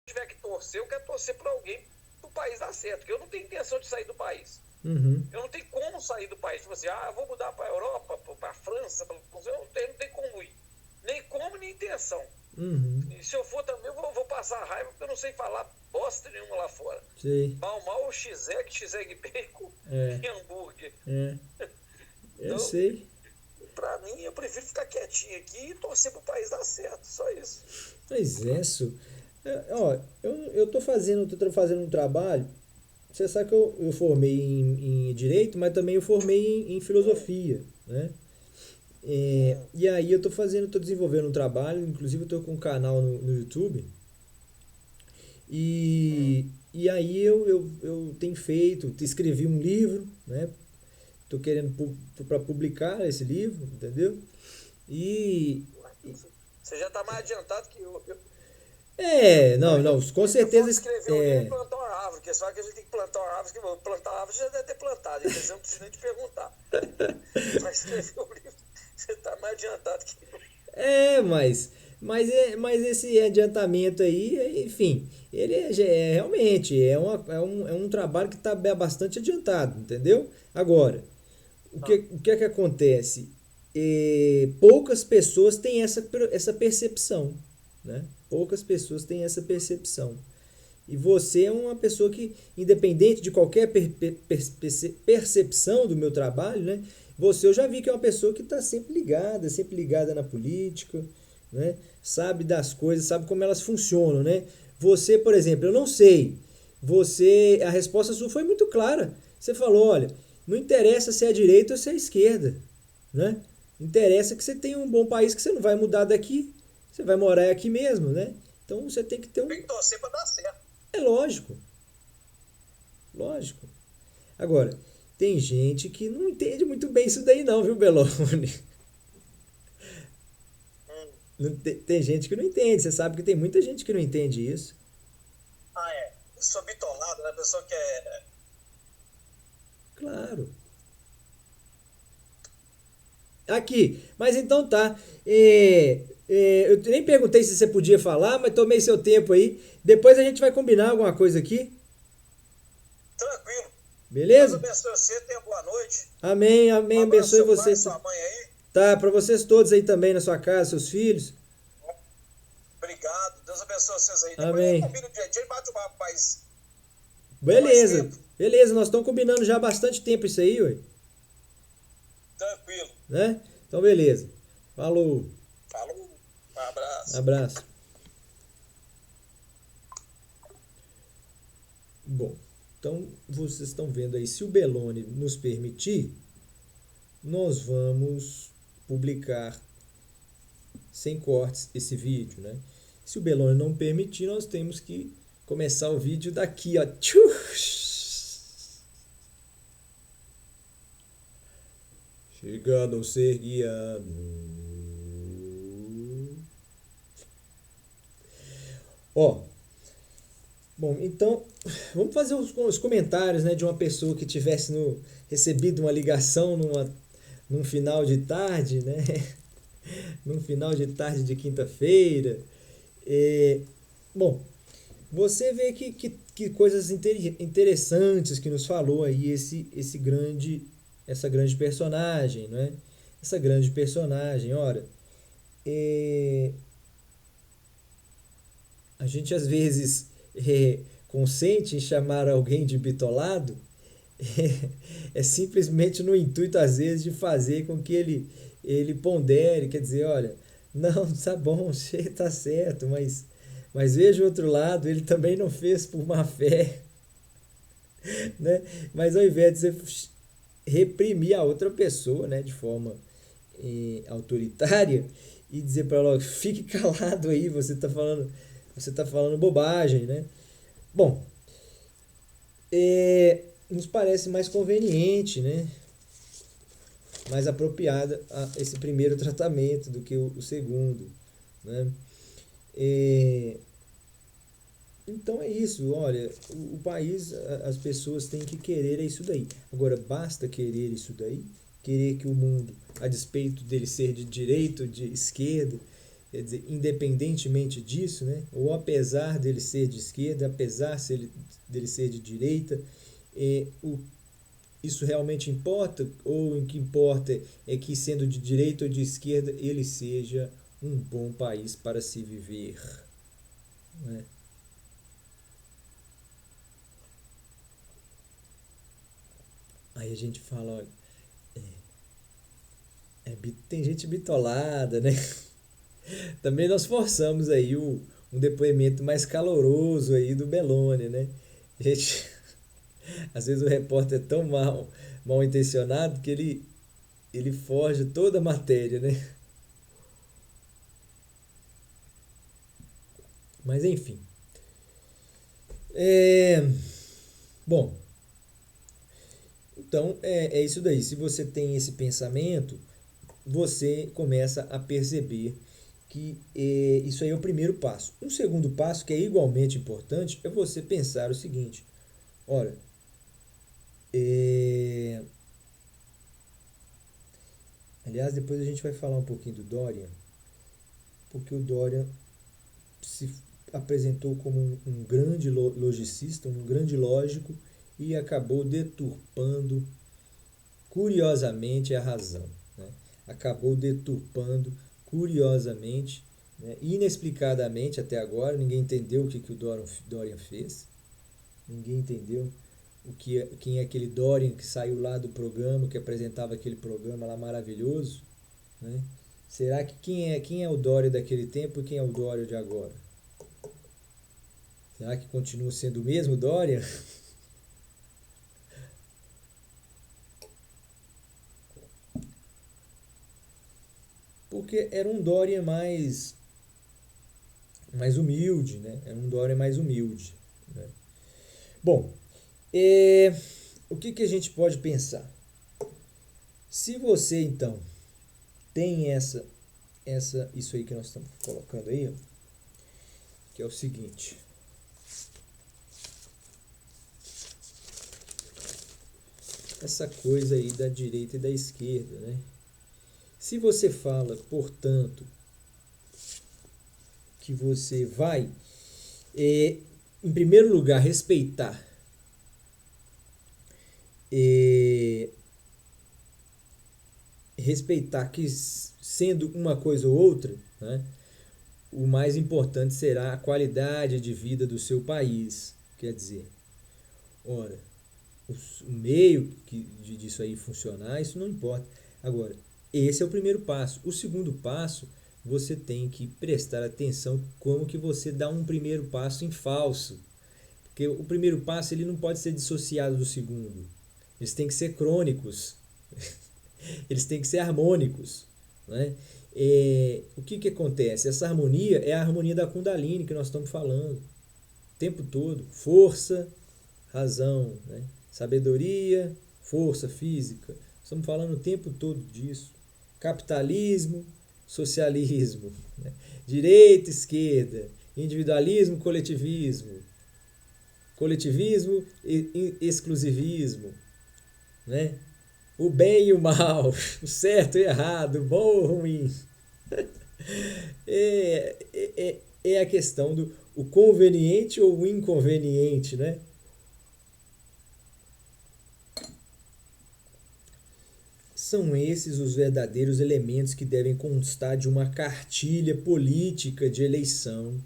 tiver que torcer, eu quero torcer para alguém do país dar certo, porque eu não tenho intenção de sair do país. Uhum. Eu não tenho como sair do país. Tipo assim, eu vou mudar para a Europa, para a França, eu não tenho como ir. Nem como, nem intenção. Uhum. E se eu for também, eu vou passar raiva, porque eu não sei falar bosta nenhuma lá fora. Sei. Mal o X-Egg bacon É. e hambúrguer. É. Eu Então, sei. para mim, eu prefiro ficar quietinho aqui e torcer para o país dar certo. Só isso. Pois é, Su. Ó, tô fazendo um trabalho. Você sabe que eu formei em Direito, mas também eu formei em Hum, Filosofia, né? hum, E aí tô desenvolvendo um trabalho, inclusive eu tô com um canal no YouTube. hum. E aí eu tenho feito, escrevi um livro, né? Tô querendo para publicar esse livro, entendeu? E Você já está mais adiantado que eu. não, não, com Se for certeza, escrever um livro e plantar uma árvore, porque só que a gente tem que plantar uma árvore, que plantar uma árvore já deve ter plantado, então você não precisa nem te perguntar. Para escrever um livro, você está mais adiantado que eu. mas esse adiantamento aí, enfim, ele realmente é um trabalho que está bastante adiantado, entendeu? Agora, Ah, o que é que acontece? Poucas pessoas têm essa percepção, né? Poucas pessoas têm essa percepção. E você é uma pessoa que, independente de qualquer percepção do meu trabalho, né? Eu já vi que é uma pessoa que está sempre ligada na política, né? Sabe das coisas, sabe como elas funcionam, né? Você, por exemplo, eu não sei. A resposta sua foi muito clara. Você falou, olha, não interessa se é a direita ou se é a esquerda, né? Interessa que você tenha um bom país, que você não vai mudar daqui, você vai morar aqui mesmo, né? Então você tem que ter um. tem que torcer para dar certo. É lógico, lógico. Agora, tem gente que não entende muito bem isso daí não, viu, Belone? Hum. Tem gente que não entende, você sabe que tem muita gente que não entende isso. Ah, é. Eu sou bitolado, né? A pessoa que é. Claro. Aqui, mas então tá. Eu nem perguntei se você podia falar, mas tomei seu tempo aí. Depois a gente vai combinar alguma coisa aqui, Tranquilo. Deus beleza? abençoe você, tenha boa noite. Amém, Um amém, abraço abençoe ao seu pai, você. sua mãe aí. Tá, para vocês todos aí também na sua casa, seus filhos. Obrigado. Deus abençoe vocês aí. Depois a gente Amém. combina o dia a dia e bate o papo mais, com mais Beleza, tempo. beleza, nós estamos combinando já há bastante tempo isso aí, ué, Tranquilo. né? Então, beleza. Falou, Falou. Um abraço. abraço. Bom, então vocês estão vendo aí, se o Belone nos permitir, nós vamos publicar sem cortes esse vídeo, né? Se o Belone não permitir, nós temos que começar o vídeo daqui, ó. Chegando a ser guiado. Ó, bom, então vamos fazer os comentários, né, de uma pessoa que tivesse recebido uma ligação num final de tarde, né? Num final de tarde de quinta-feira. É, bom, você vê que coisas interessantes que nos falou aí essa grande personagem, né? Essa grande personagem, ora, é, a gente às vezes consente em chamar alguém de bitolado, é simplesmente no intuito, às vezes, de fazer com que ele pondere, quer dizer, olha, não, tá bom, tá certo, mas veja o outro lado, ele também não fez por má fé, né? Mas ao invés de você reprimir a outra pessoa, né, de forma autoritária e dizer para ela, fique calado aí, você tá falando bobagem, né? Bom, nos parece mais conveniente, né? Mais apropriada a esse primeiro tratamento do que o segundo, né? É, então é isso, olha, o país, as pessoas têm que querer isso daí. Agora, basta querer isso daí, querer que o mundo, a despeito dele ser de direita ou de esquerda, quer dizer, independentemente disso, né, ou apesar dele ser de esquerda, apesar dele ser de direita, isso realmente importa? Ou o que importa é que, sendo de direita ou de esquerda, ele seja um bom país para se viver, né? Aí a gente fala, olha, tem gente bitolada, né? Também nós forçamos aí um depoimento mais caloroso aí do Belloni, né? A gente, às vezes o repórter é tão mal intencionado que ele forja toda a matéria, né? Mas enfim. Bom, então é isso daí. Se você tem esse pensamento, você começa a perceber que isso aí é o primeiro passo. Um segundo passo, que é igualmente importante, é você pensar o seguinte: olha, aliás, depois a gente vai falar um pouquinho do Dorian, porque o Dorian se apresentou como um grande logicista, um grande lógico, e acabou deturpando curiosamente a razão, né? Acabou deturpando curiosamente, né? Inexplicadamente até agora, ninguém entendeu o que o Dorian fez, ninguém entendeu quem é aquele Dorian que saiu lá do programa, que apresentava aquele programa lá maravilhoso, né? Será que quem é o Dória daquele tempo e quem é o Dória de agora? Será que continua sendo o mesmo Dória? Porque era um Dória mais humilde, né? Era um Dória mais humilde, né? Bom, o que a gente pode pensar? Se você, então, tem isso aí que nós estamos colocando aí, ó, que é o seguinte: essa coisa aí da direita e da esquerda, né? Se você fala, portanto, que você vai, em primeiro lugar, respeitar que, sendo uma coisa ou outra, né, o mais importante será a qualidade de vida do seu país. Quer dizer, ora, o meio disso aí funcionar, isso não importa. Agora, esse é o primeiro passo. O segundo passo, você tem que prestar atenção como que você dá um primeiro passo em falso. Porque o primeiro passo ele não pode ser dissociado do segundo. Eles têm que ser crônicos. Eles têm que ser harmônicos, né? O que acontece? Essa harmonia é a harmonia da Kundalini que nós estamos falando o tempo todo. Força, razão, né? Sabedoria, força física. Estamos falando o tempo todo disso. Capitalismo, socialismo, né? Direita, esquerda, individualismo, coletivismo e exclusivismo, né? O bem e o mal, o certo e o errado, o bom ou ruim. É a questão do o conveniente ou o inconveniente, né? São esses os verdadeiros elementos que devem constar de uma cartilha política de eleição.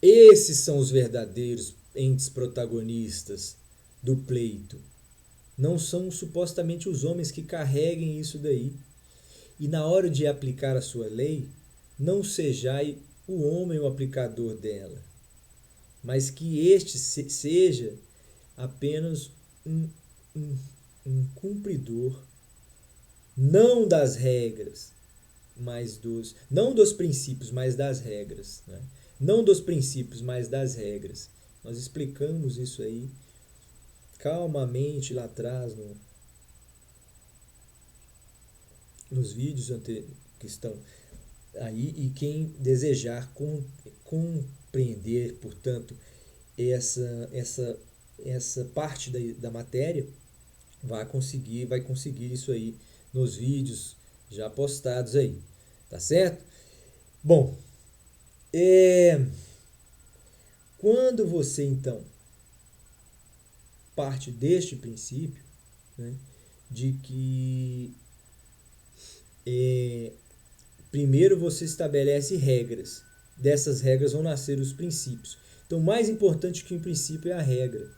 Esses são os verdadeiros entes protagonistas do pleito. Não são supostamente os homens que carreguem isso daí. E na hora de aplicar a sua lei, não sejai o homem o aplicador dela, mas que este seja apenas um cumpridor, não das regras, não dos princípios, mas das regras, né? Não dos princípios, mas das regras. Nós explicamos isso aí calmamente lá atrás nos vídeos que estão aí, e quem desejar compreender, portanto, essa parte da matéria vai conseguir isso aí nos vídeos já postados aí, tá certo? Bom, quando você então parte deste princípio, né, de que primeiro você estabelece regras, dessas regras vão nascer os princípios. Então, mais importante que um princípio é a regra.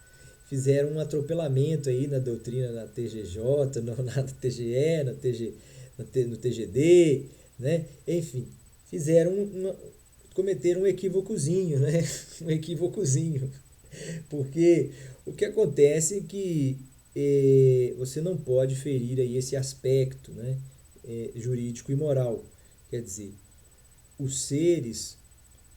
Fizeram um atropelamento aí na doutrina na TGJ, na TGE, no TGD, né? Enfim, cometeram um equívocozinho, né? Um equívocozinho. Porque o que acontece é que você não pode ferir aí esse aspecto, né? Jurídico e moral. Quer dizer, os seres,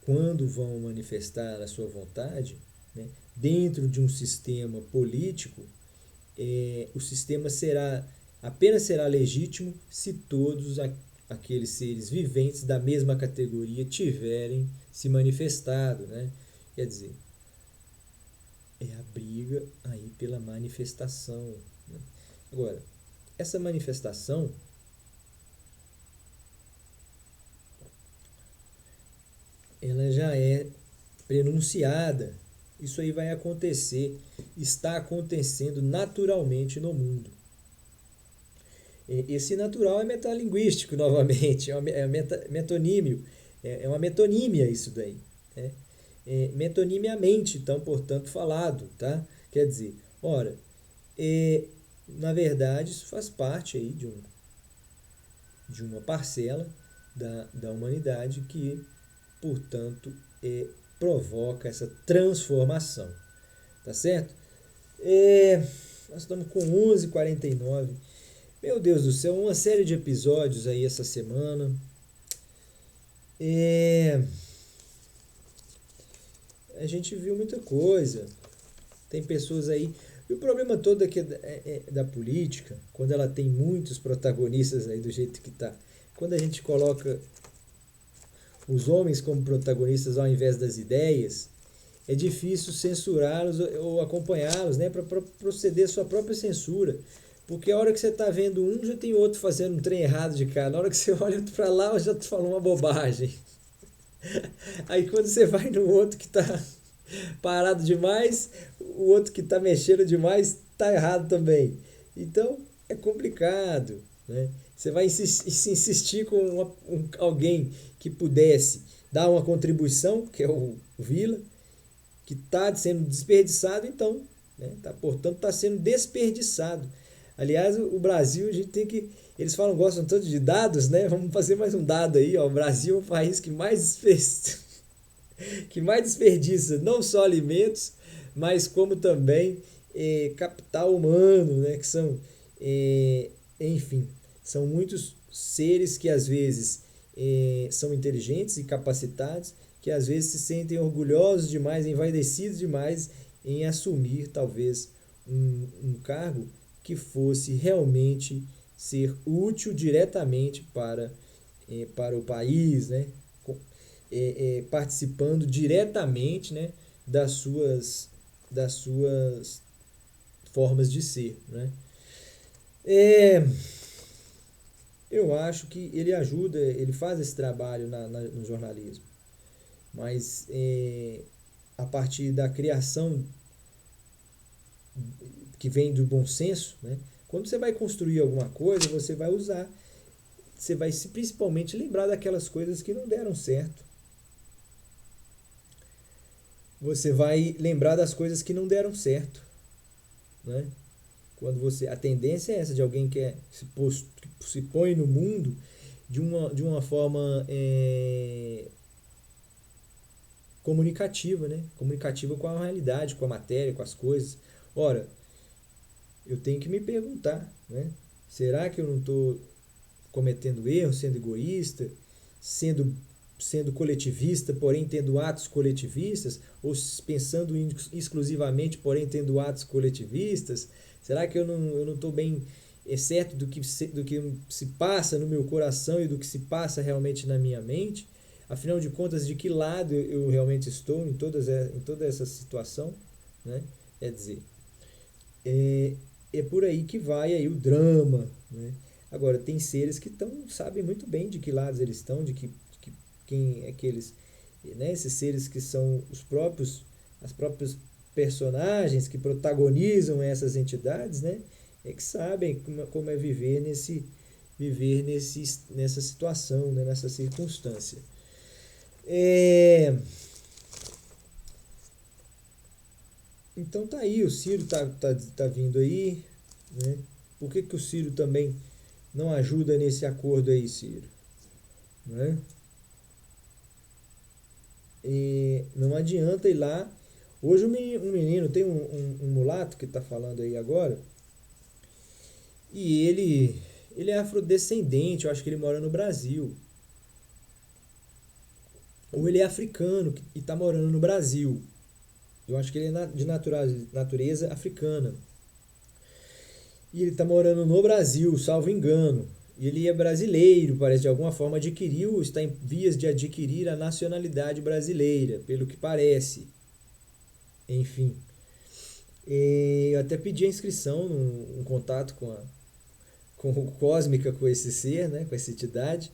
quando vão manifestar a sua vontade, né, dentro de um sistema político, o sistema apenas será legítimo se todos aqueles seres viventes da mesma categoria tiverem se manifestado, né? Quer dizer, é a briga aí pela manifestação, né? Agora, essa manifestação ela já é prenunciada. Isso aí vai acontecer, está acontecendo naturalmente no mundo. Esse natural é metalinguístico novamente, é metonímio, é uma metonímia isso daí. Né? Metonimiamente, então, portanto, falado, tá? Quer dizer, ora, na verdade, isso faz parte aí de uma parcela da humanidade que, portanto, provoca essa transformação, tá certo? Nós estamos com 11h49. Meu Deus do céu, uma série de episódios aí essa semana. A gente viu muita coisa. Tem pessoas aí. E o problema todo é que da política, quando ela tem muitos protagonistas aí do jeito que tá. Quando a gente coloca os homens como protagonistas ao invés das ideias, é difícil censurá-los ou acompanhá-los, né, para proceder à sua própria censura. Porque a hora que você está vendo um, já tem outro fazendo um trem errado de cara. Na hora que você olha para lá, já falou uma bobagem. Aí quando você vai no outro que está parado demais, o outro que está mexendo demais está errado também. Então é complicado, né? Você vai insistir com alguém que pudesse dar uma contribuição, que é o Vila, que está sendo desperdiçado, então, né? Portanto, está sendo desperdiçado. Aliás, o Brasil, a gente tem que. Eles gostam tanto de dados, né? Vamos fazer mais um dado aí, ó. O Brasil é o país que mais que mais desperdiça não só alimentos, mas como também capital humano, né? Que são, enfim, são muitos seres que às vezes são inteligentes e capacitados, que às vezes se sentem orgulhosos demais, envaidecidos demais em assumir talvez um cargo que fosse realmente ser útil diretamente para o país, né? Participando diretamente, né, das suas formas de ser. Né? Eu acho que ele ajuda, ele faz esse trabalho no jornalismo, mas a partir da criação que vem do bom senso, né? Quando você vai construir alguma coisa, você vai usar, você vai principalmente lembrar daquelas coisas que não deram certo. Você vai lembrar das coisas que não deram certo, né? Quando a tendência é essa de alguém que se põe no mundo de uma forma comunicativa, né? Comunicativa com a realidade, com a matéria, com as coisas. Ora, eu tenho que me perguntar, né? Será que eu não estou cometendo erros, sendo egoísta, sendo coletivista, porém tendo atos coletivistas, ou pensando exclusivamente, porém tendo atos coletivistas? Será que eu não estou bem certo do que se passa no meu coração e do que se passa realmente na minha mente? Afinal de contas, de que lado eu realmente estou em toda essa situação? Né? Quer dizer, é por aí que vai aí o drama. Né? Agora, tem seres que sabem muito bem de que lados eles estão, quem aqueles, né, esses seres que são as próprias personagens que protagonizam essas entidades, né, é que sabem como é nessa situação, né, nessa circunstância. Então tá aí, o Ciro tá vindo aí, né? Por que o Ciro também não ajuda nesse acordo aí, Ciro? Né? Não adianta ir lá. Hoje um menino tem um mulato que está falando aí agora, e ele é afrodescendente, eu acho que ele mora no Brasil. Ou ele é africano e está morando no Brasil. Eu acho que ele é de natureza africana. E ele está morando no Brasil, salvo engano. E ele é brasileiro, parece, de alguma forma está em vias de adquirir a nacionalidade brasileira, pelo que parece. Enfim. Eu até pedi a inscrição, um contato com o Cósmica, com esse ser, né, com essa entidade.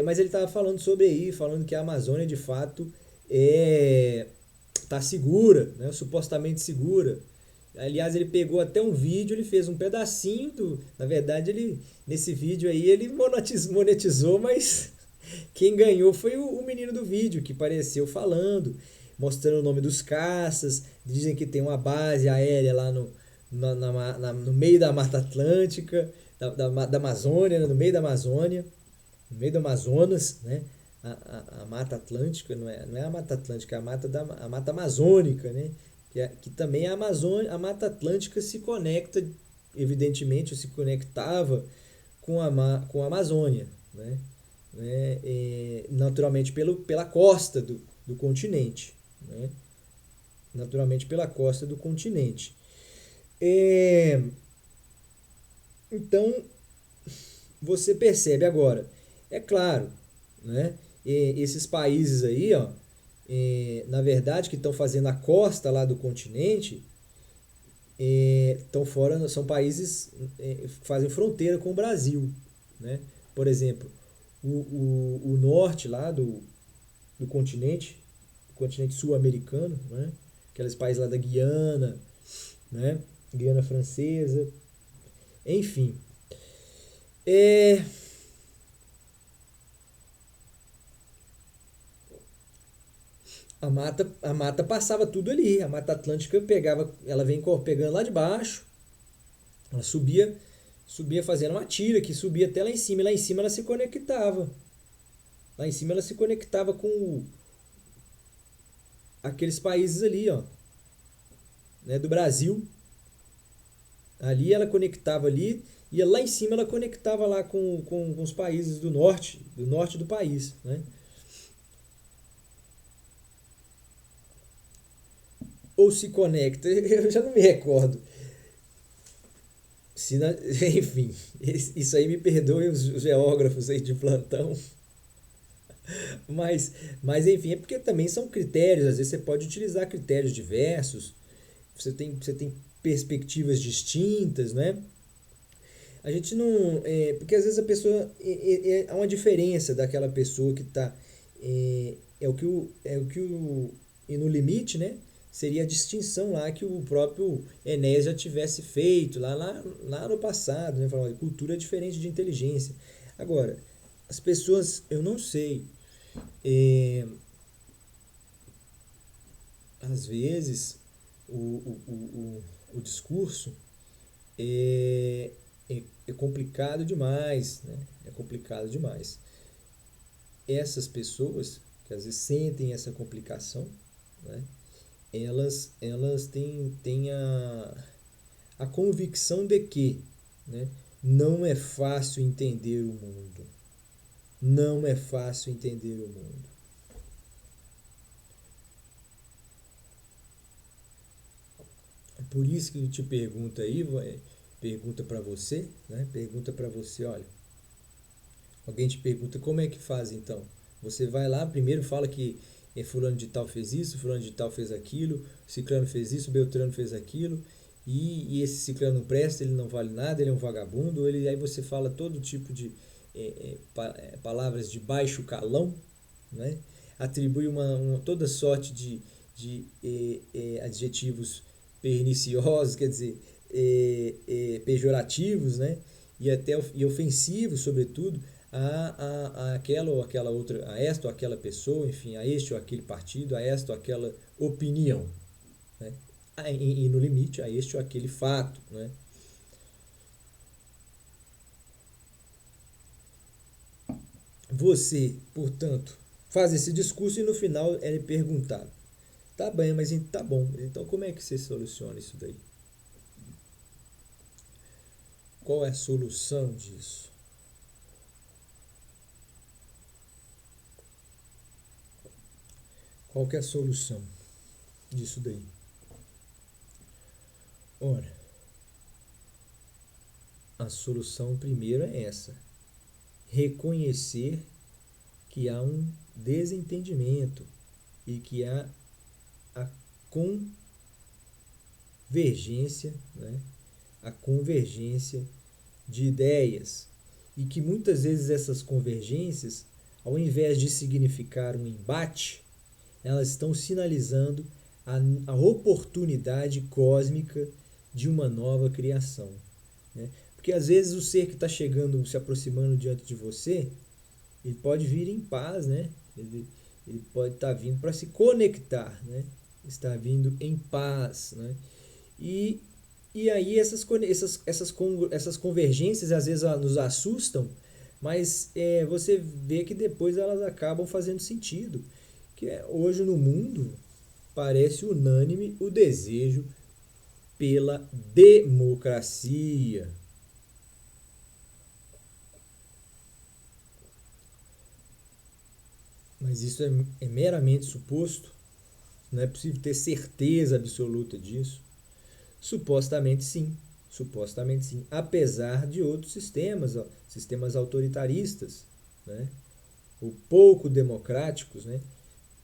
Mas ele estava falando sobre aí, falando que a Amazônia de fato está segura, né, supostamente segura. Aliás, ele pegou até um vídeo, ele fez um pedacinho na verdade, nesse vídeo aí ele monetizou, mas quem ganhou foi o menino do vídeo, que apareceu falando, mostrando o nome dos caças. Dizem que tem uma base aérea lá no meio da Mata Atlântica, da Amazônia, né? No meio da Amazônia, no meio do Amazonas, né? A Mata Atlântica, não é a Mata Atlântica, é a Mata Amazônica, né? Que também a Mata Atlântica se conecta, evidentemente, se conectava com a Amazônia, né? Naturalmente pela costa do continente, né? Naturalmente pela costa do continente. Então, você percebe agora, é claro, né? Esses países aí, ó, na verdade, que estão fazendo a costa lá do continente, estão fora, são países que fazem fronteira com o Brasil, né? Por exemplo, o norte lá do continente, o continente sul-americano, né? Aqueles países lá da Guiana, né? Guiana Francesa, enfim. A mata passava tudo ali, a Mata Atlântica ela vem pegando lá de baixo, ela subia fazendo uma tira que subia até lá em cima, e lá em cima ela se conectava. Lá em cima ela se conectava com aqueles países ali, ó, né, do Brasil. Ali ela conectava ali, e lá em cima ela conectava lá com os países do norte do país, né? Ou se conecta, eu já não me recordo. Enfim, isso aí me perdoem os geógrafos aí de plantão. Mas enfim, é porque também são critérios, às vezes você pode utilizar critérios diversos, você tem perspectivas distintas, né? A gente não. Porque às vezes a pessoa. Há uma diferença daquela pessoa que está. E no limite, né? Seria a distinção lá que o próprio Enéas já tivesse feito lá no passado, né? Falando, cultura é diferente de inteligência. Agora, as pessoas, eu não sei. Às vezes, o discurso é complicado demais, né? É complicado demais. Essas pessoas que às vezes sentem essa complicação, né? Elas têm a convicção de que, né, não é fácil entender o mundo. Não é fácil entender o mundo. É por isso que eu te pergunto aí, pergunta para você, né? Pergunta para você, olha. Alguém te pergunta como é que faz então? Você vai lá, primeiro fala que fulano de tal fez isso, fulano de tal fez aquilo, ciclano fez isso, beltrano fez aquilo, e esse ciclano não presta, ele não vale nada, ele é um vagabundo, aí você fala todo tipo palavras de baixo calão, né? Atribui toda sorte de adjetivos perniciosos, quer dizer, pejorativos, né? E ofensivos, sobretudo, a aquela ou aquela outra, a esta ou aquela pessoa, enfim, a este ou aquele partido, a esta ou aquela opinião, né? E no limite, a este ou aquele fato, né? Você, portanto, faz esse discurso e no final é perguntado: tá bem, mas tá bom, então como é que você soluciona isso daí? Qual é a solução disso? Qual que é a solução disso daí? Ora, a solução primeira é essa: reconhecer que há um desentendimento e que há a convergência, né? A convergência de ideias e que muitas vezes essas convergências, ao invés de significar um embate, elas estão sinalizando a oportunidade cósmica de uma nova criação, né? Porque às vezes o ser que está chegando, se aproximando diante de você, ele pode vir em paz, né? Ele pode estar vindo para se conectar, né? Está vindo em paz, né? E, e aí essas convergências às vezes nos assustam, mas você vê que depois elas acabam fazendo sentido. Hoje no mundo parece unânime o desejo pela democracia. Mas isso é meramente suposto, não é possível ter certeza absoluta disso. Supostamente sim, supostamente sim, apesar de outros sistemas autoritaristas, né? Ou pouco democráticos, né?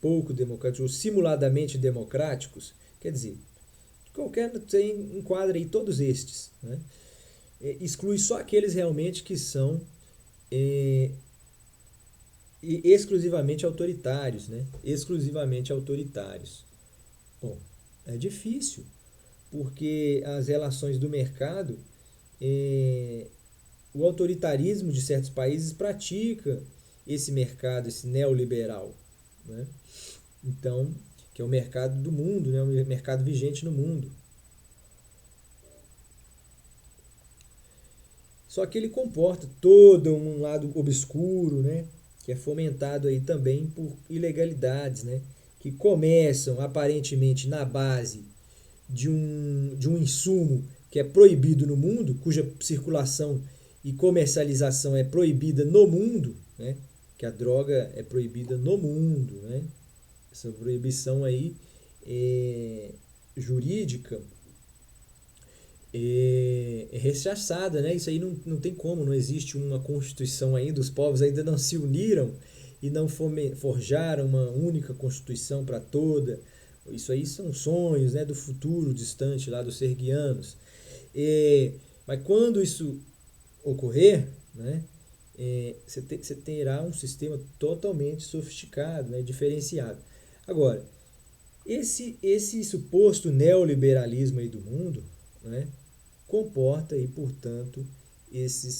Pouco democráticos, ou simuladamente democráticos, quer dizer, qualquer você enquadra aí todos estes, né? Exclui só aqueles realmente que são exclusivamente autoritários, né? Exclusivamente autoritários. Bom, é difícil, porque as relações do mercado, o autoritarismo de certos países pratica esse mercado, esse neoliberal, né? Então, que é o mercado do mundo, né? O mercado vigente no mundo. Só que ele comporta todo um lado obscuro, né? Que é fomentado aí também por ilegalidades, né? Que começam aparentemente na base de um insumo que é proibido no mundo, cuja circulação e comercialização é proibida no mundo, né? Que a droga é proibida no mundo, né? Essa proibição aí jurídica é rechaçada, né? Isso aí não tem como, não existe uma constituição ainda, os povos ainda não se uniram e não forjaram uma única constituição para toda. Isso aí são sonhos, né, do futuro distante lá dos serguianos. Mas quando isso ocorrer, né, você terá um sistema totalmente sofisticado, né, diferenciado. Agora, esse suposto neoliberalismo aí do mundo, né, comporta aí, portanto,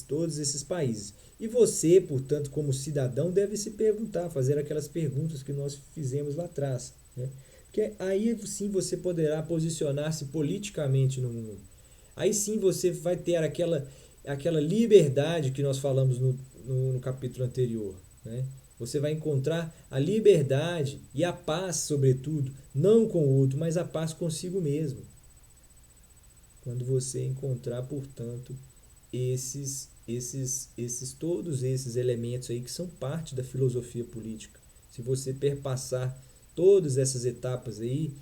todos esses países. E você, portanto, como cidadão, deve se perguntar, fazer aquelas perguntas que nós fizemos lá atrás, né? Porque aí sim você poderá posicionar-se politicamente no mundo. Aí sim você vai ter aquela liberdade que nós falamos no capítulo anterior, né? Você vai encontrar a liberdade e a paz, sobretudo, não com o outro, mas a paz consigo mesmo. Quando você encontrar, portanto, todos esses elementos aí que são parte da filosofia política. Se você perpassar todas essas etapas aí,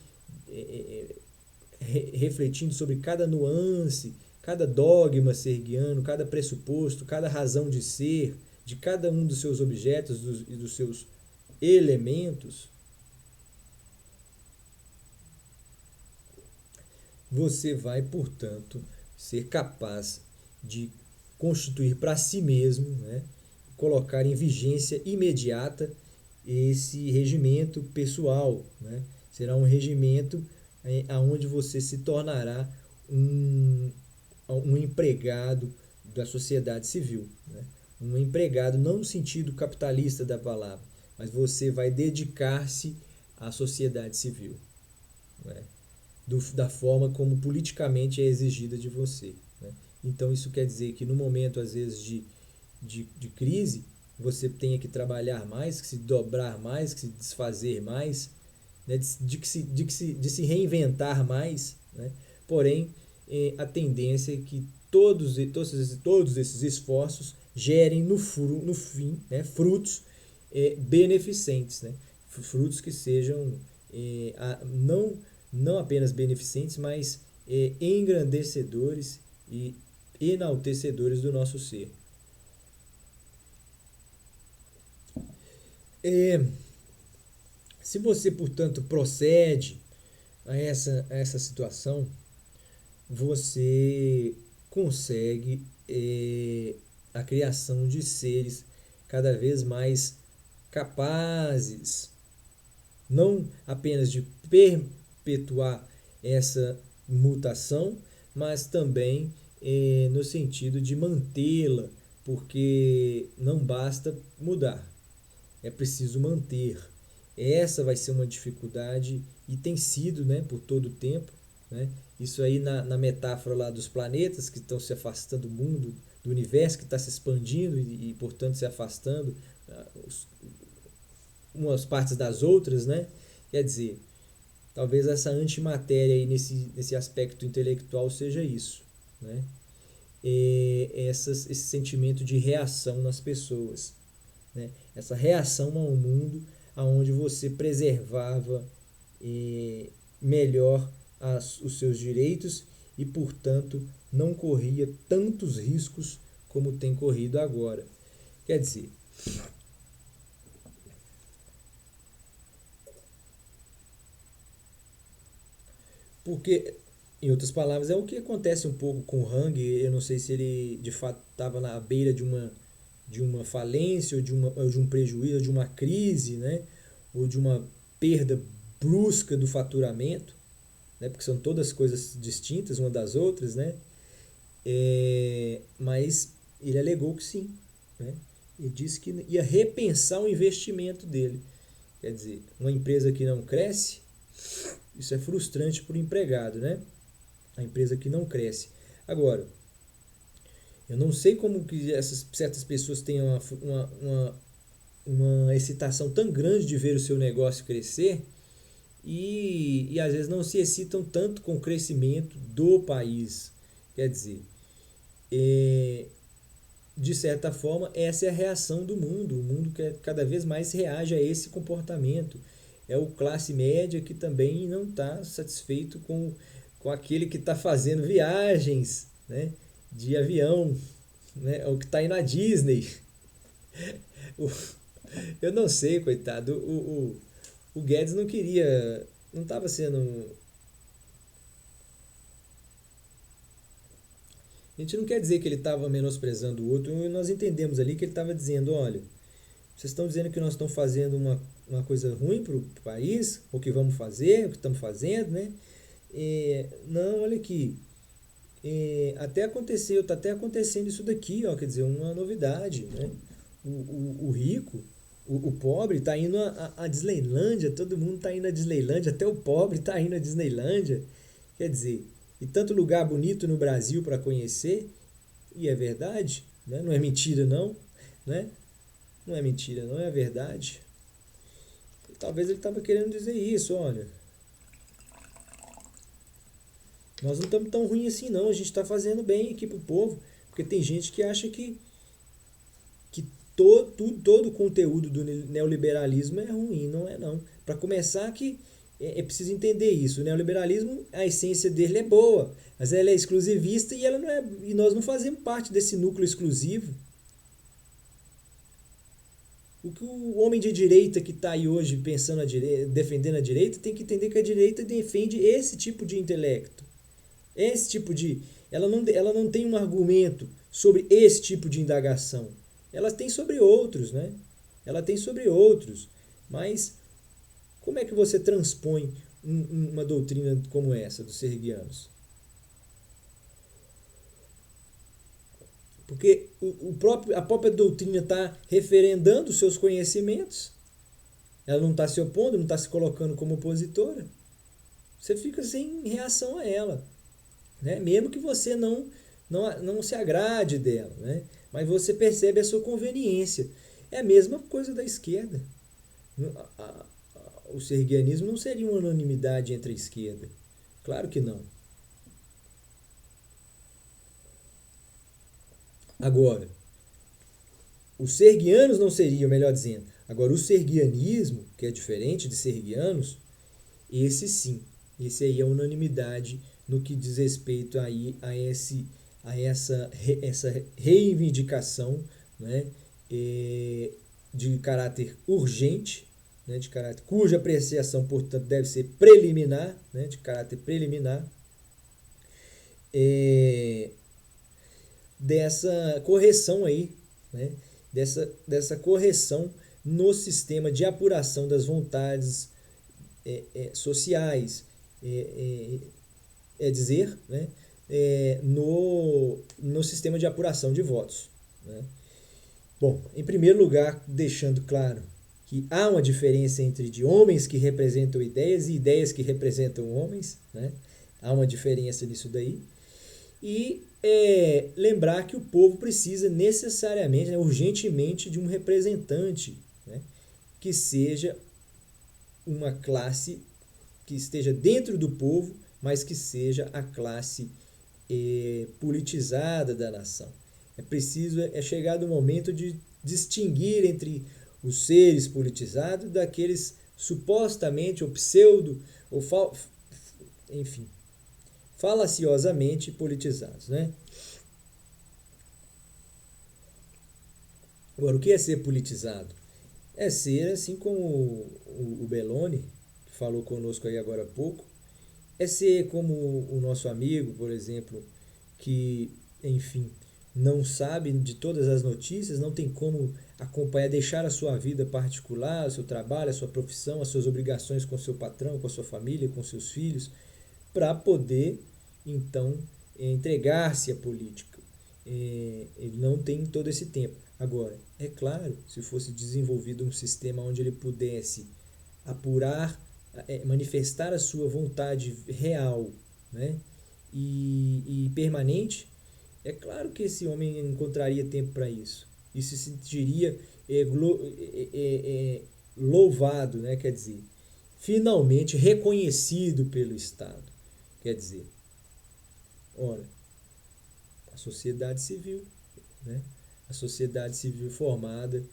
refletindo sobre cada nuance, cada dogma serguiano, cada pressuposto, cada razão de ser, de cada um dos seus objetos e dos seus elementos, você vai, portanto, ser capaz de constituir para si mesmo, né, colocar em vigência imediata esse regimento pessoal, né? Será um regimento aonde você se tornará um empregado da sociedade civil, né? Um empregado não no sentido capitalista da palavra, mas você vai dedicar-se à sociedade civil, né? Da forma como politicamente é exigida de você, né? Então isso quer dizer que no momento às vezes de crise você tenha que trabalhar mais, que se dobrar mais, que se desfazer mais, né? De se reinventar mais, né? Porém a tendência é que todos esses esforços gerem no fim, né, frutos beneficentes, né? Frutos que sejam não apenas beneficentes, mas engrandecedores e enaltecedores do nosso ser. Se você, portanto, procede a essa situação, você consegue a criação de seres cada vez mais capazes, não apenas de perpetuar essa mutação, mas também no sentido de mantê-la, porque não basta mudar, é preciso manter. Essa vai ser uma dificuldade e tem sido, né, por todo o tempo, né? Isso aí na metáfora lá dos planetas que estão se afastando do mundo, do universo que está se expandindo e portanto se afastando umas partes das outras, né? Quer dizer, talvez essa antimatéria aí nesse aspecto intelectual seja isso, né? Esse sentimento de reação nas pessoas, né? Essa reação ao mundo onde você preservava melhor os seus direitos e, portanto, não corria tantos riscos como tem corrido agora. Quer dizer, porque, em outras palavras, é o que acontece um pouco com o Hang. Eu não sei se ele de fato estava na beira de uma falência, ou de um prejuízo, ou de uma crise, né? Ou de uma perda brusca do faturamento, né? Porque são todas coisas distintas uma das outras, né? Mas ele alegou que sim, né? Ele disse que ia repensar o investimento dele. Quer dizer, uma empresa que não cresce, isso é frustrante para o empregado, né? A empresa que não cresce. Agora, eu não sei como que essas certas pessoas têm uma excitação tão grande de ver o seu negócio crescer e às vezes não se excitam tanto com o crescimento do país. Quer dizer, de certa forma, essa é a reação do mundo. O mundo cada vez mais reage a esse comportamento. É o classe média que também não está satisfeito com aquele que está fazendo viagens, né, de avião, né, ou que está indo à Disney. Eu não sei, coitado. O Guedes não queria, não estava sendo. A gente não quer dizer que ele estava menosprezando o outro, nós entendemos ali que ele estava dizendo, olha, vocês estão dizendo que nós estamos fazendo uma coisa ruim para o país, o que vamos fazer, o que estamos fazendo, né? Não, olha aqui, está até acontecendo isso daqui, ó, quer dizer, uma novidade, né? O rico, o pobre está indo à Disneylândia, todo mundo está indo à Disneylândia, até o pobre está indo à Disneylândia, quer dizer, e tanto lugar bonito no Brasil para conhecer, e é verdade, né? Não é mentira não, né? Não é mentira, não é verdade. Talvez ele estava querendo dizer isso, olha. Nós não estamos tão ruim assim não, a gente está fazendo bem aqui pro povo. Porque tem gente que acha que todo o conteúdo do neoliberalismo é ruim, não é não. Para começar que é preciso entender isso. O neoliberalismo, a essência dele é boa, mas ela é exclusivista e, ela não é, e nós não fazemos parte desse núcleo exclusivo. O que o homem de direita que está aí hoje pensando defendendo a direita tem que entender que a direita defende esse tipo de intelecto. Esse tipo de. Ela não tem um argumento sobre esse tipo de indagação. ela tem sobre outros, né? Ela tem sobre outros, mas como é que você transpõe uma doutrina como essa dos sergianos? Porque a própria doutrina está referendando os seus conhecimentos, ela não está se opondo, não está se colocando como opositora. Você fica sem reação a ela, né? Mesmo que você não se agrade dela, né? Mas você percebe a sua conveniência. É a mesma coisa da esquerda. O sergianismo não seria uma unanimidade entre a esquerda. Claro que não. Agora, os sergianos não seriam, melhor dizendo. Agora, o sergianismo, que é diferente de sergianos, esse sim, esse aí é unanimidade no que diz respeito aí essa reivindicação, né, de caráter urgente, né, de caráter, cuja apreciação, portanto, deve ser preliminar, né, de caráter preliminar, dessa correção aí, né, dessa correção no sistema de apuração das vontades sociais, dizer, né, no sistema de apuração de votos, né? Bom, em primeiro lugar, deixando claro que há uma diferença entre de homens que representam ideias e ideias que representam homens, né? Há uma diferença nisso daí. E lembrar que o povo precisa necessariamente, né, urgentemente, de um representante, né, que seja uma classe que esteja dentro do povo, mas que seja a classe politizada da nação. É preciso, chegado o momento de distinguir entre os seres politizados daqueles supostamente ou pseudo, ou enfim, falaciosamente politizados, né? Agora, o que é ser politizado? É ser, assim como o Belloni, que falou conosco aí agora há pouco, é ser como o nosso amigo, por exemplo, que, enfim, não sabe de todas as notícias, não tem como acompanhar, deixar a sua vida particular, o seu trabalho, a sua profissão, as suas obrigações com o seu patrão, com a sua família, com seus filhos, para poder, então, entregar-se à política. Ele não tem todo esse tempo. Agora, é claro, se fosse desenvolvido um sistema onde ele pudesse apurar, manifestar a sua vontade real, né, e permanente, é claro que esse homem encontraria tempo para isso e se sentiria louvado, né, quer dizer, finalmente reconhecido pelo Estado. Quer dizer, ora, a sociedade civil, né, a sociedade civil formada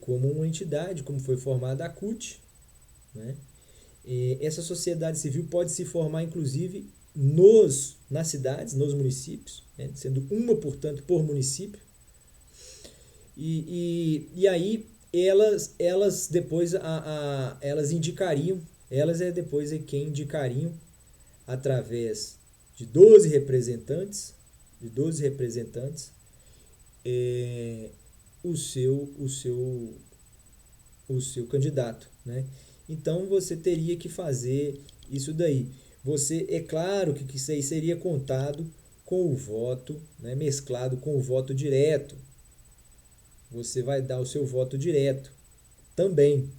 como uma entidade, como foi formada a CUT, né? Essa sociedade civil pode se formar, inclusive, nas cidades, nos municípios, né? Sendo uma, portanto, por município. E aí elas depois elas indicariam, depois quem indicariam através de 12 representantes, o seu candidato, né? Então você teria que fazer isso daí. É claro que isso aí seria contado com o voto, né, mesclado com o voto direto. Você vai dar o seu voto direto também,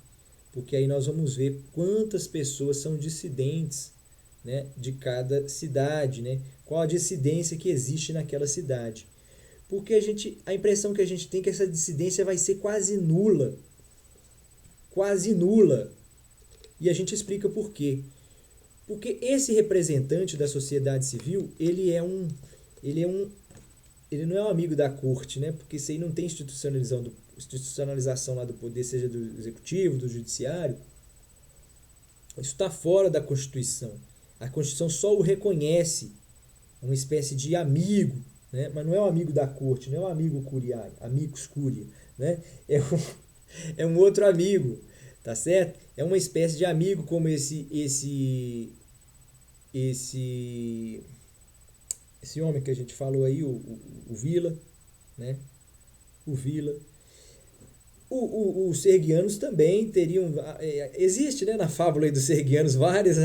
porque aí nós vamos ver quantas pessoas são dissidentes, né, de cada cidade, né? Qual a dissidência que existe naquela cidade. Porque a impressão que a gente tem é que essa dissidência vai ser quase nula. Quase nula. E a gente explica por quê. Porque esse representante da sociedade civil, ele não é um amigo da corte, né? Porque isso aí não tem institucionalização lá do poder, seja do executivo, do judiciário. Isso está fora da Constituição. A Constituição só o reconhece, uma espécie de amigo, né? Mas não é um amigo da corte, não é um amigo curiário, amicus curia, né? É um outro amigo, tá certo? É uma espécie de amigo como esse homem que a gente falou aí, o Vila, né? por vila. Os serguianos também teriam... Existe, né, na fábula aí dos serguianos várias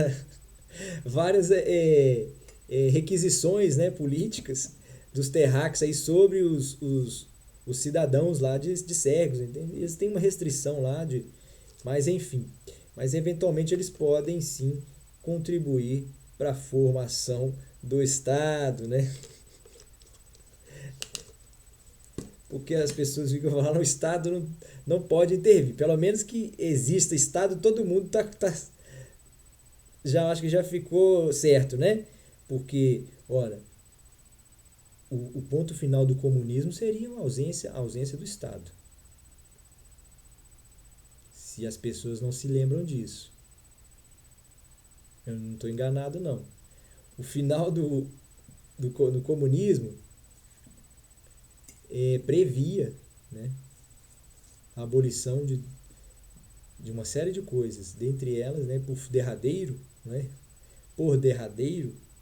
requisições, né, políticas dos terráqueos aí sobre os cidadãos lá de Sérgios. Entende? Eles têm uma restrição lá, mas enfim. Mas eventualmente eles podem sim contribuir para a formação do Estado, né? Porque as pessoas ficam falando, o Estado não pode intervir. Pelo menos que exista Estado, todo mundo já acho que já ficou certo, né? Porque, ora, o ponto final do comunismo seria a ausência do Estado. Se as pessoas não se lembram disso. Eu não estou enganado, não. O final do comunismo previa, né, a abolição de uma série de coisas, dentre elas, né, por derradeiro,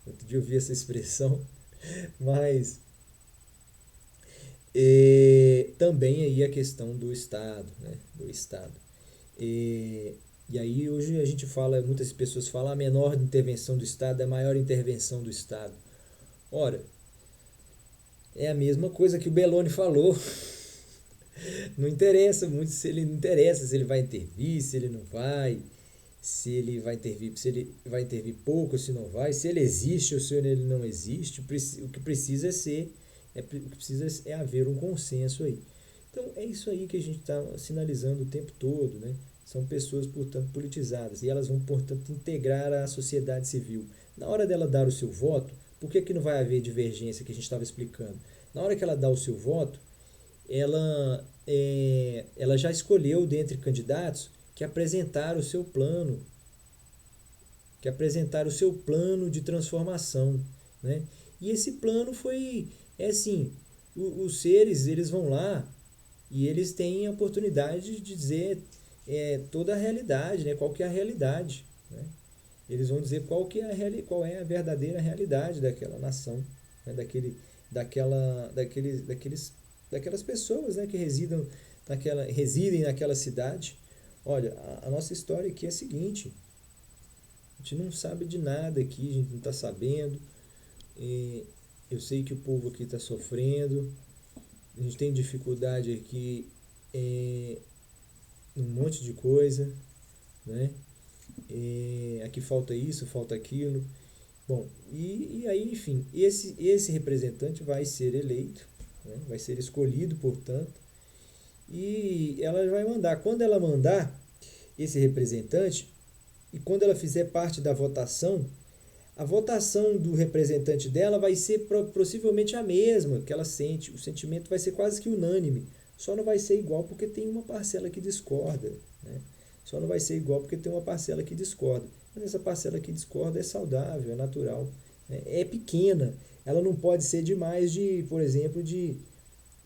outro dia eu ouvi essa expressão, mas também aí a questão do Estado, né, do Estado. E aí hoje a gente fala, muitas pessoas falam, a menor intervenção do Estado é a maior intervenção do Estado. Ora, é a mesma coisa que o Belloni falou. Não interessa muito se ele vai intervir, se ele não vai, se ele vai intervir pouco, se não vai, se ele existe ou se ele não existe. O que precisa é haver um consenso aí. Então é isso aí que a gente está sinalizando o tempo todo, né? São pessoas, portanto, politizadas e elas vão, portanto, integrar a sociedade civil. Na hora dela dar o seu voto, por que não vai haver divergência que a gente estava explicando? Na hora que ela dá o seu voto, ela já escolheu dentre candidatos que apresentaram o seu plano, de transformação, né? E esse plano assim, os seres, eles vão lá e eles têm a oportunidade de dizer toda a realidade, né? Qual que é a realidade, né? Eles vão dizer qual é a verdadeira realidade daquela nação, né? Daquelas pessoas, né, que residem naquela cidade. Olha, a nossa história aqui é a seguinte: a gente não sabe de nada aqui, a gente não está sabendo. Eu sei que o povo aqui está sofrendo, a gente tem dificuldade aqui em um monte de coisa, né? Aqui falta isso, falta aquilo. Bom, e aí, enfim, esse representante vai ser eleito, né? Vai ser escolhido, portanto, e ela vai mandar. Quando ela mandar esse representante, e quando ela fizer parte da votação, a votação do representante dela vai ser possivelmente a mesma que ela sente. O sentimento vai ser quase que unânime. Só não vai ser igual porque tem uma parcela que discorda, né? Só não vai ser igual porque tem uma parcela que discorda. Mas essa parcela que discorda é saudável, é natural, né? É pequena. Ela não pode ser de mais por exemplo, de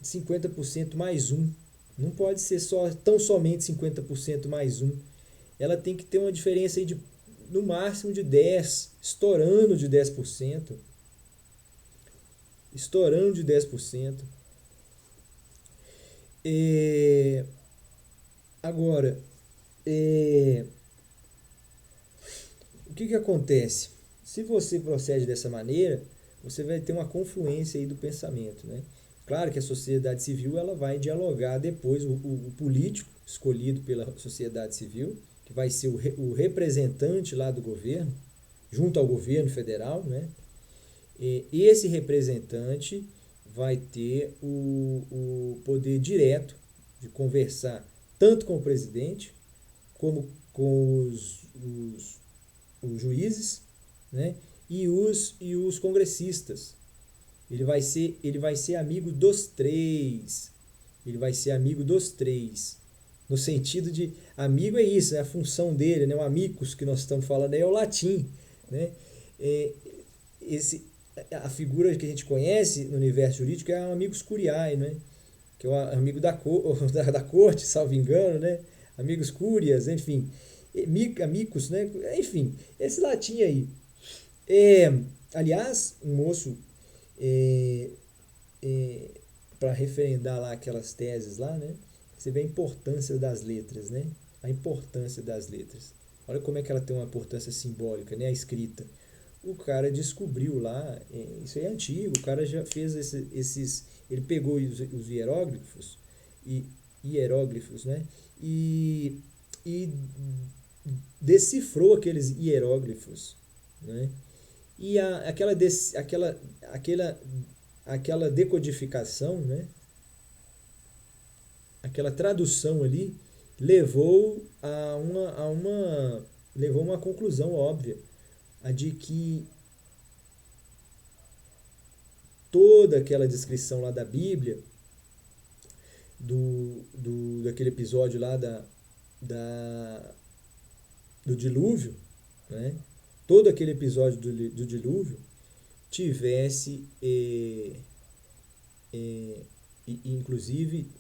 50% mais um. Não pode ser tão somente 50% mais um. Ela tem que ter uma diferença aí no máximo de 10%, estourando de 10%. Estourando de 10%. Agora, o que acontece? Se você procede dessa maneira, você vai ter uma confluência aí do pensamento, né? Claro que a sociedade civil ela vai dialogar depois, o político escolhido pela sociedade civil, que vai ser o representante lá do governo, junto ao governo federal, né? E esse representante vai ter o poder direto de conversar tanto com o presidente como com os juízes, né? e os congressistas. Ele vai ser amigo dos três. Ele vai ser amigo dos três. No sentido de amigo é isso, né? A função dele, né? O amicus que nós estamos falando aí é o latim, né? A figura que a gente conhece no universo jurídico é o amicus curiae, né? Que é o amigo da corte, salvo engano, né? Amigos curias, enfim. Amicus, né? Enfim, esse latim aí. Aliás, um moço para referendar lá aquelas teses lá, né? Você vê a importância das letras, né? A importância das letras. Olha como é que ela tem uma importância simbólica, né? A escrita. O cara descobriu lá, isso aí é antigo, o cara já fez esses, ele pegou os hieróglifos, e hieróglifos, né? E decifrou aqueles hieróglifos, né? E aquela decodificação, né? Aquela tradução ali levou levou a uma conclusão óbvia, a de que toda aquela descrição lá da Bíblia, daquele episódio lá do dilúvio, né? Todo aquele episódio do dilúvio tivesse, inclusive,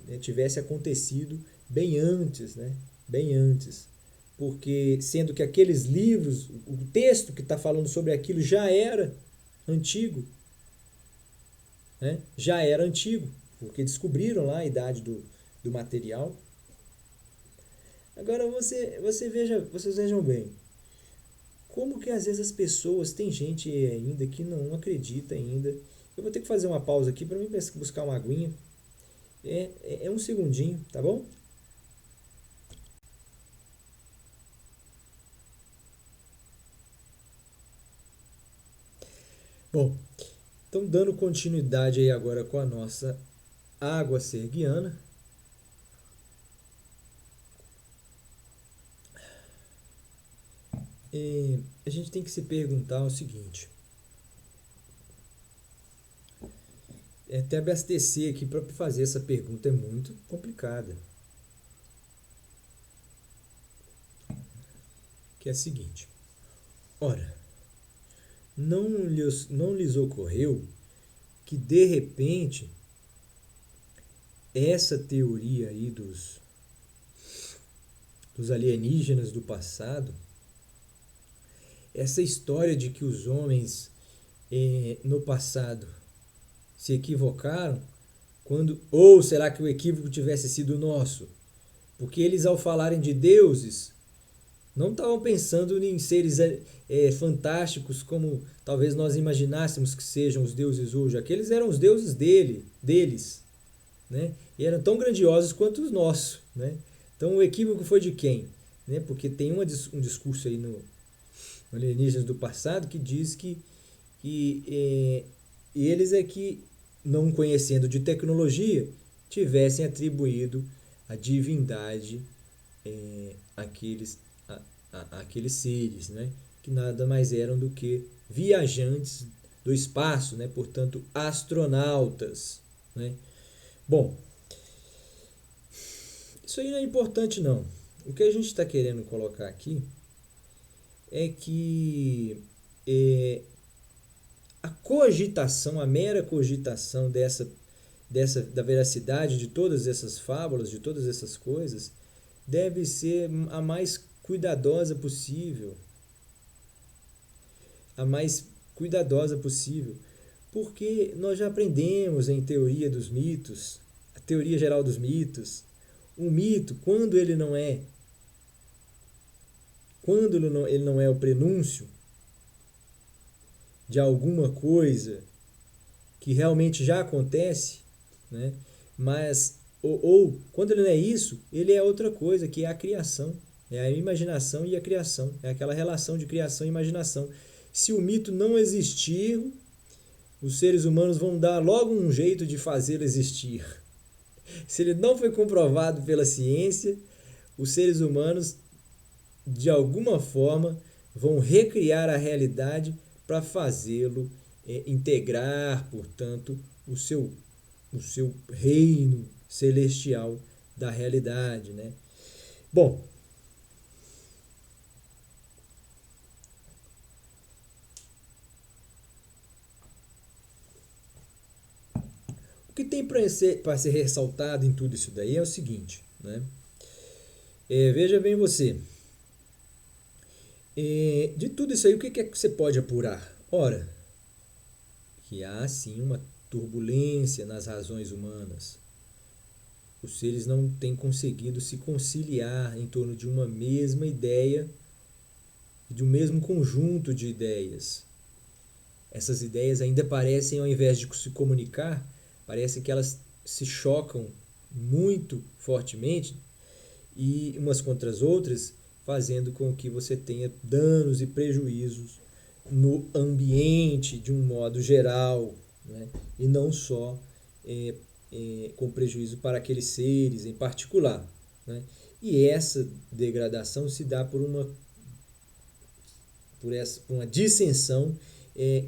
né, tivesse acontecido bem antes, né? Bem antes. Porque, sendo que aqueles livros, o texto que está falando sobre aquilo já era antigo, né? Já era antigo, porque descobriram lá a idade do material. Agora vocês vejam bem, como que às vezes as pessoas, tem gente ainda que não acredita ainda. Eu vou ter que fazer uma pausa aqui para mim buscar uma aguinha. É um segundinho, tá bom? Bom, então dando continuidade aí agora com a nossa água serguiana. A gente tem que se perguntar o seguinte. Até abastecer aqui para fazer essa pergunta é muito complicada. Que é a seguinte. Ora, não lhes ocorreu que de repente essa teoria aí dos alienígenas do passado, essa história de que os homens no passado se equivocaram, ou será que o equívoco tivesse sido nosso? Porque eles, ao falarem de deuses, não estavam pensando em seres fantásticos como talvez nós imaginássemos que sejam os deuses hoje. Aqueles eram os deuses deles, né? E eram tão grandiosos quanto os nossos, né? Então o equívoco foi de quem? Né? Porque tem um discurso aí no Alienígenas do Passado que diz que eles é que, não conhecendo de tecnologia, tivessem atribuído a divindade àqueles seres, né? Que nada mais eram do que viajantes do espaço, né? Portanto, astronautas, né? Bom, isso aí não é importante não. O que a gente está querendo colocar aqui é que a cogitação, a mera cogitação da veracidade de todas essas fábulas, de todas essas coisas, deve ser a mais cuidadosa possível. A mais cuidadosa possível. Porque nós já aprendemos em teoria dos mitos, a teoria geral dos mitos, um mito, quando ele não é o prenúncio de alguma coisa que realmente já acontece, né? Mas ou quando ele não é isso, ele é outra coisa, que é a criação, é a imaginação e a criação, é aquela relação de criação e imaginação. Se o mito não existir, os seres humanos vão dar logo um jeito de fazê-lo existir. Se ele não foi comprovado pela ciência, os seres humanos, de alguma forma, vão recriar a realidade para fazê-lo integrar, portanto, o seu reino celestial da realidade, né? Bom, o que tem para ser ressaltado em tudo isso daí é o seguinte, né? Veja bem você, de tudo isso aí, o que é que você pode apurar? Ora, que há sim turbulência nas razões humanas. Os seres não têm conseguido se conciliar em torno de uma mesma ideia, de um mesmo conjunto de ideias. Essas ideias ainda parecem, ao invés de se comunicar, parece que elas se chocam muito fortemente e umas contra as outras, fazendo com que você tenha danos e prejuízos no ambiente de um modo geral, né? E não só com prejuízo para aqueles seres em particular, né? E essa degradação se dá por uma dissensão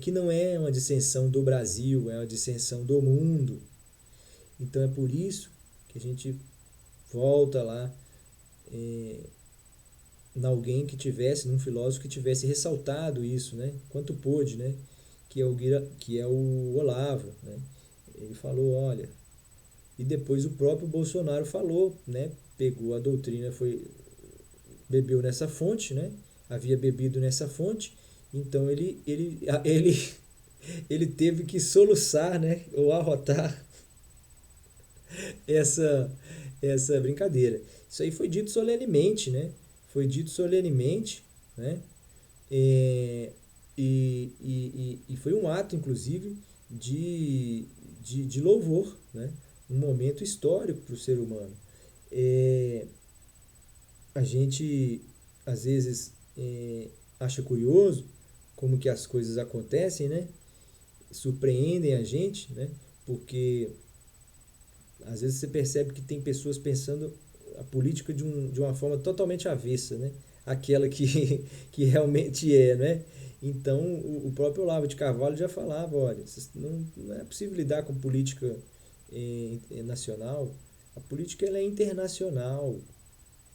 que não é uma dissensão do Brasil, é uma dissensão do mundo. Então é por isso que a gente volta lá em alguém que tivesse, num filósofo que tivesse ressaltado isso, né? Quanto pôde, né? Que é o Olavo, né? Ele falou, olha, e depois o próprio Bolsonaro falou, né? Pegou a doutrina, bebeu nessa fonte, né? Havia bebido nessa fonte, então ele teve que soluçar, né? Ou arrotar essa brincadeira. Isso aí foi dito solenemente, né? Foi dito solenemente, né? E foi um ato, inclusive, de louvor, né? Um momento histórico para o ser humano. A gente, às vezes, acha curioso como que as coisas acontecem, né? Surpreendem a gente, né? Porque às vezes você percebe que tem pessoas pensando a política de uma forma totalmente avessa, né? Aquela que realmente é, né? Então, o próprio Olavo de Carvalho já falava, olha, não é possível lidar com política nacional. A política ela é internacional,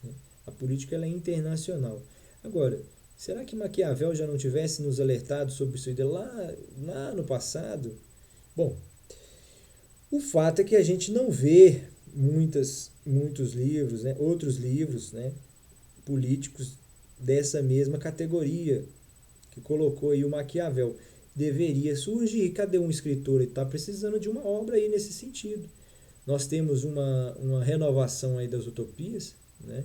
né? A política ela é internacional. Agora, será que Maquiavel já não tivesse nos alertado sobre isso lá no passado? Bom, o fato é que a gente não vê muitos livros, né, outros livros, né, políticos dessa mesma categoria que colocou aí o Maquiavel. Deveria surgir. Cadê um escritor? Ele está precisando de uma obra aí nesse sentido. Nós temos uma renovação aí das utopias, né,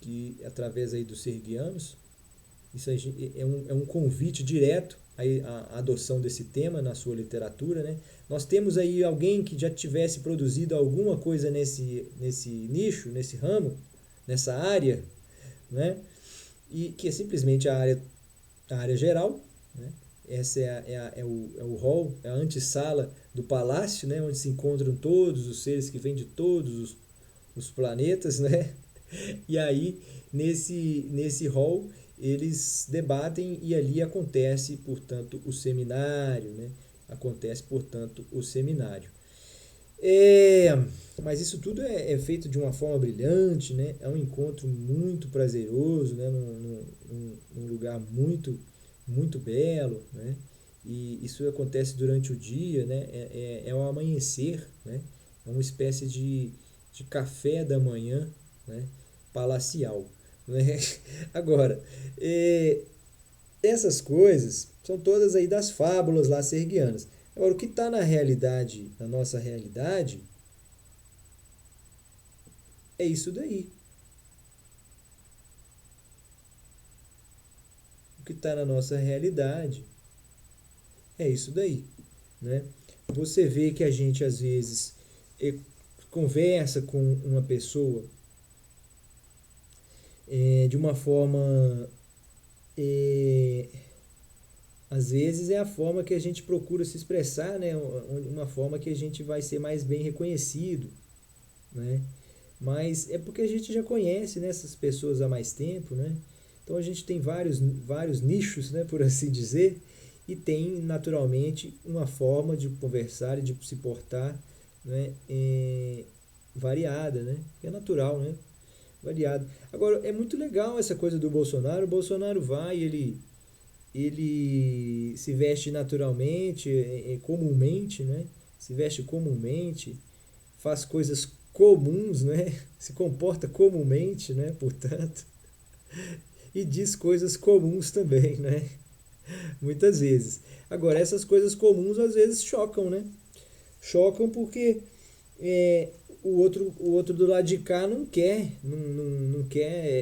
que através aí dos Sergianos, isso é um convite direto à adoção desse tema na sua literatura, né? Nós temos aí alguém que já tivesse produzido alguma coisa nesse nicho, nesse ramo, nessa área, né? E que é simplesmente a área geral, né? Essa é o hall, é a antessala do palácio, né? Onde se encontram todos os seres que vêm de todos os planetas, né? E aí, nesse hall, eles debatem e ali acontece, portanto, o seminário, né? Acontece, portanto, o seminário. Mas isso tudo é feito de uma forma brilhante, né? É um encontro muito prazeroso, né? Num lugar muito, muito belo, né? E isso acontece durante o dia, né? É o amanhecer, né? É uma espécie de café da manhã, né? Palacial, né? Agora, essas coisas são todas aí das fábulas lá serguianas. Agora, o que está na realidade, na nossa realidade, é isso daí. O que está na nossa realidade é isso daí, né? Você vê que a gente, às vezes, conversa com uma pessoa de uma forma... às vezes é a forma que a gente procura se expressar, né? Uma forma que a gente vai ser mais bem reconhecido, né? Mas é porque a gente já conhece, né, essas pessoas há mais tempo, né? Então a gente tem vários nichos, né, por assim dizer, e tem naturalmente uma forma de conversar e de se portar, né, variada, né? É natural, né? Variado. Agora, é muito legal essa coisa do Bolsonaro. O Bolsonaro vai, ele se veste naturalmente, comumente, né? Se veste comumente, faz coisas comuns, né? Se comporta comumente, né? Portanto, e diz coisas comuns também, né? Muitas vezes. Agora, essas coisas comuns às vezes chocam, né? Chocam porque é, o outro do lado de cá não quer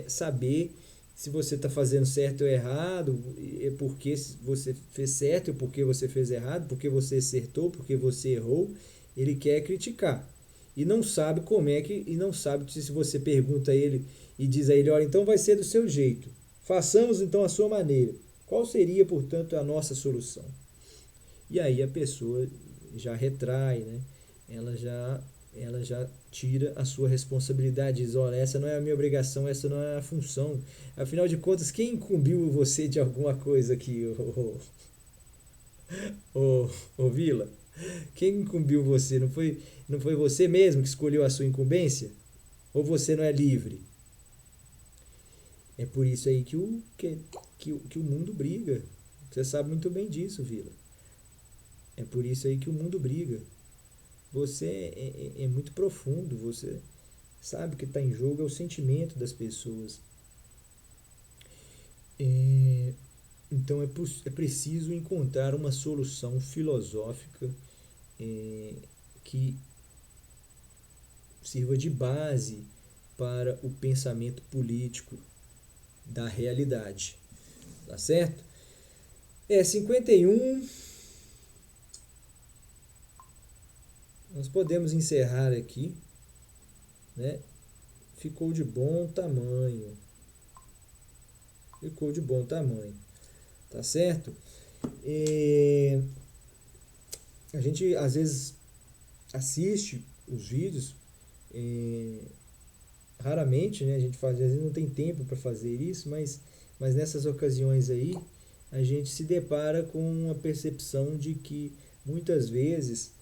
saber se você está fazendo certo ou errado, é porque você fez certo e porque você fez errado, porque você acertou, porque você errou. Ele quer criticar. E não sabe como é que. E não sabe se você pergunta a ele e diz a ele: olha, então vai ser do seu jeito. Façamos então a sua maneira. Qual seria, portanto, a nossa solução? E aí a pessoa já retrai, né? Ela já tira a sua responsabilidade, diz, olha, essa não é a minha obrigação, essa não é a função. Afinal de contas, quem incumbiu você de alguma coisa aqui, ô Vila? Quem incumbiu você? Não foi você mesmo que escolheu a sua incumbência? Ou você não é livre? É por isso aí que o mundo briga. Você sabe muito bem disso, Vila. É por isso aí que o mundo briga. Você é muito profundo, você sabe que está em jogo é o sentimento das pessoas. É, então é preciso encontrar uma solução filosófica é, que sirva de base para o pensamento político da realidade. Tá certo? 51. Nós podemos encerrar aqui, né? Ficou de bom tamanho. Ficou de bom tamanho. Tá certo? E a gente às vezes assiste os vídeos, raramente, né? A gente faz, às vezes não tem tempo para fazer isso, mas nessas ocasiões aí a gente se depara com a percepção de que muitas vezes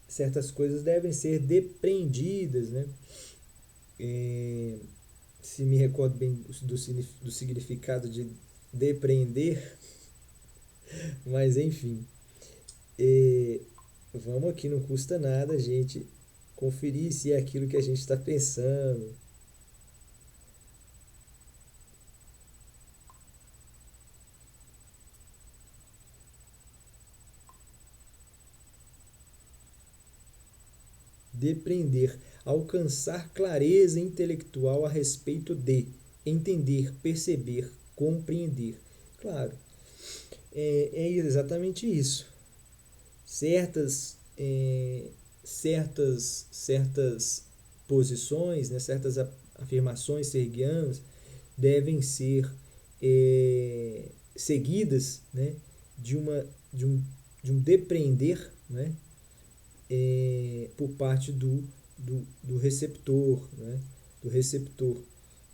certas coisas devem ser depreendidas, né? É, se me recordo bem do significado de depreender, mas enfim, vamos aqui, não custa nada a gente conferir se é aquilo que a gente está pensando. Depreender, alcançar clareza intelectual a respeito de, entender, perceber, compreender. Claro, é exatamente isso. Certas posições, né, certas afirmações serguianas devem ser seguidas, né, de, uma, de um depreender, né, por parte do receptor, né, do receptor,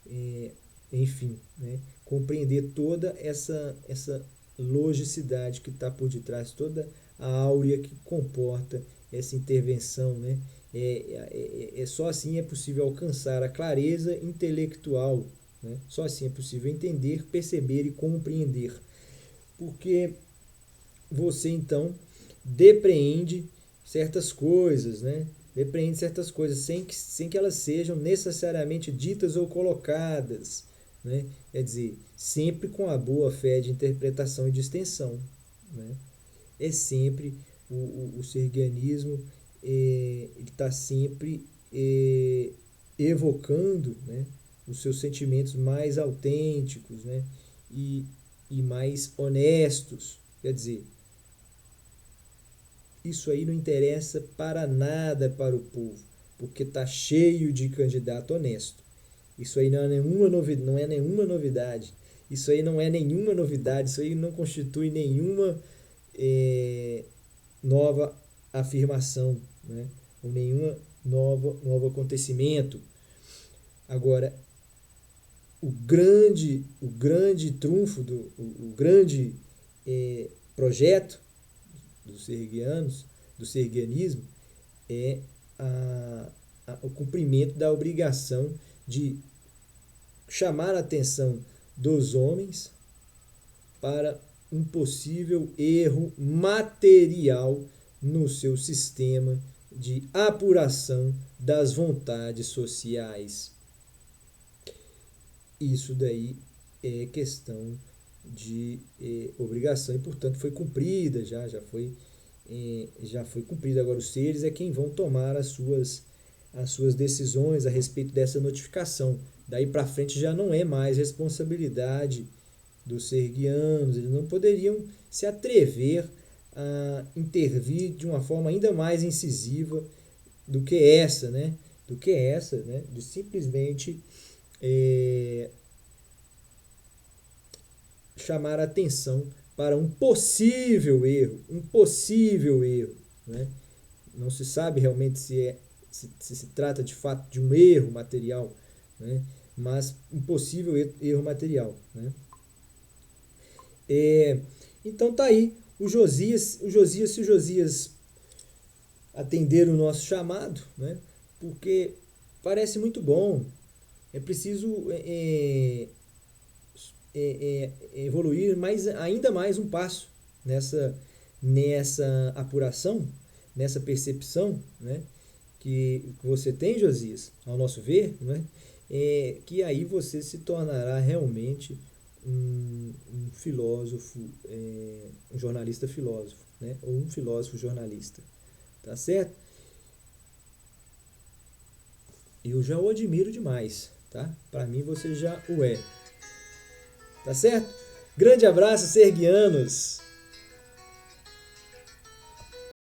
é, enfim, né, compreender toda essa logicidade que está por detrás, toda a áurea que comporta essa intervenção, né? Só assim é possível alcançar a clareza intelectual, né? Só assim é possível entender, perceber e compreender, porque você então depreende certas coisas, né? Depreende certas coisas sem que elas sejam necessariamente ditas ou colocadas, né? Quer dizer, sempre com a boa fé de interpretação e de extensão, né? É sempre o sergianismo, ele está sempre evocando, né, os seus sentimentos mais autênticos, né, e mais honestos. Quer dizer, isso aí não interessa para nada para o povo, porque está cheio de candidato honesto. Isso aí não é nenhuma novidade. Isso aí não é nenhuma novidade. Isso aí não constitui nenhuma é, nova afirmação, né? Ou nenhuma novo acontecimento. Agora, o grande trunfo, o grande projeto dos sergianos, do sergianismo, é o cumprimento da obrigação de chamar a atenção dos homens para um possível erro material no seu sistema de apuração das vontades sociais. Isso daí é questão obrigação e, portanto, foi cumprida, já foi cumprida. Agora, os seres é quem vão tomar as suas decisões a respeito dessa notificação. Daí para frente já não é mais responsabilidade dos serguianos, eles não poderiam se atrever a intervir de uma forma ainda mais incisiva do que essa, né? De simplesmente chamar a atenção para um possível erro, né? Não se sabe realmente se trata de fato de um erro material, né? Mas um possível erro material, né? Então tá aí se o Josias atender o nosso chamado, né? Porque parece muito bom, é preciso evoluir ainda mais um passo nessa apuração, nessa percepção, né, que você tem, Josias, ao nosso ver, né, que aí você se tornará realmente um filósofo, um jornalista filósofo, né, ou um filósofo jornalista, tá certo? Eu já o admiro demais, tá? Para mim você já o é. Tá certo? Grande abraço, serguianos!